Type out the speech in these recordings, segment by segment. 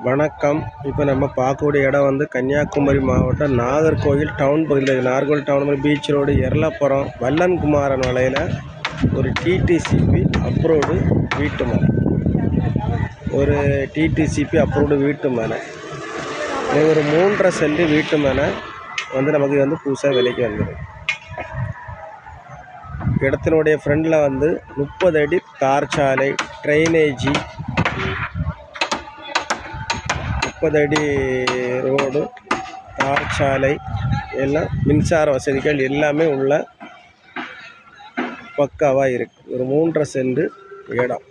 வணக்கம். இப்போ நம்ம பார்க்கக்கூடிய இடம் வந்து கன்னியாகுமரி மாவட்டம் நாகர்கோவில் டவுன் பகுதியில் நாகர்கோவில் டவுன் பீச் ரோடு எர்லாப்புரம் வல்லன்குமாரன் வலையில் ஒரு டிடிசிபி அப்ரூவ்டு வீட்டு மனை. ஒரு டிடிசிபி அப்ரூவ்டு வீட்டு மனை. இது ஒரு 3.5 சென்ட் வீட்டு மனை வந்து நமக்கு வந்து புதுசாக விலைக்கு வந்துடும். இடத்தினுடைய ஃப்ரண்டில் வந்து 30 அடி தார் சாலை, ட்ரைனேஜி, 30 அடி ரோடு, தார் சாலை, எல்லாம் மின்சார வசதிகள் எல்லாமே உள்ள பக்காவாக இருக்குது. ஒரு 3.5 சென்ட் இடம்.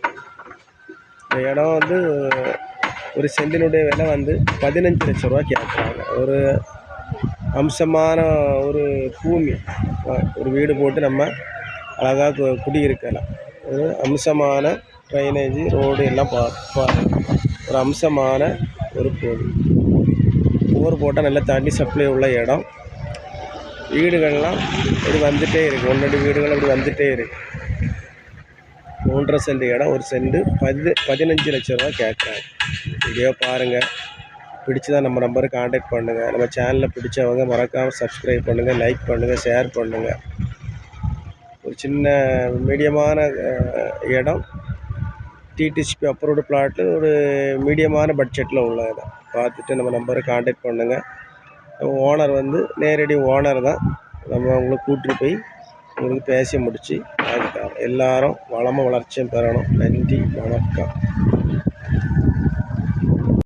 இந்த இடம் வந்து ஒரு சென்டினுடைய விலை வந்து 15 லட்ச ரூபா கேட்குறாங்க. ஒரு அம்சமான ஒரு பூமி, ஒரு வீடு போட்டு நம்ம அழகாக குடியிருக்கலாம். ஒரு அம்சமான ட்ரைனேஜ், ரோடு எல்லாம் ஒரு அம்சமான ஒரு பூமி. போர் போட்டால் நல்லா தண்ணி சப்ளை உள்ள இடம். வீடுகள்லாம் இப்படி வந்துகிட்டே இருக்குது. 1-2 வீடுகள் அப்படி வந்துகிட்டே இருக்குது. 3.5 சென்ட் இடம். ஒரு சென்ட் 15 லட்ச ரூபா கேட்குறாங்க. வீடியோ பாருங்கள். பிடிச்சதான் நம்ம நம்பருக்கு கான்டாக்ட் பண்ணுங்கள். நம்ம சேனலில் பிடிச்சவங்க மறக்காமல் சப்ஸ்கிரைப் பண்ணுங்கள், லைக் பண்ணுங்கள், ஷேர் பண்ணுங்கள். ஒரு சின்ன மீடியமான இடம், டிடிசிபி அப்ரூவ்டு பிளாட்டு, ஒரு மீடியமான பட்ஜெட்டில் உள்ள இடம். பார்த்துட்டு நம்ம நம்பருக்கு கான்டாக்ட் பண்ணுங்கள். ஓனர் வந்து நேரடி ஓனர் தான். நம்ம அவங்களை கூட்டிகிட்டு போய் உங்களுக்கு பேசி முடித்து வாங்கிக்கலாம். எல்லாரும் வளமும் வளர்ச்சியும் பெறணும். நன்றி, வணக்கம்.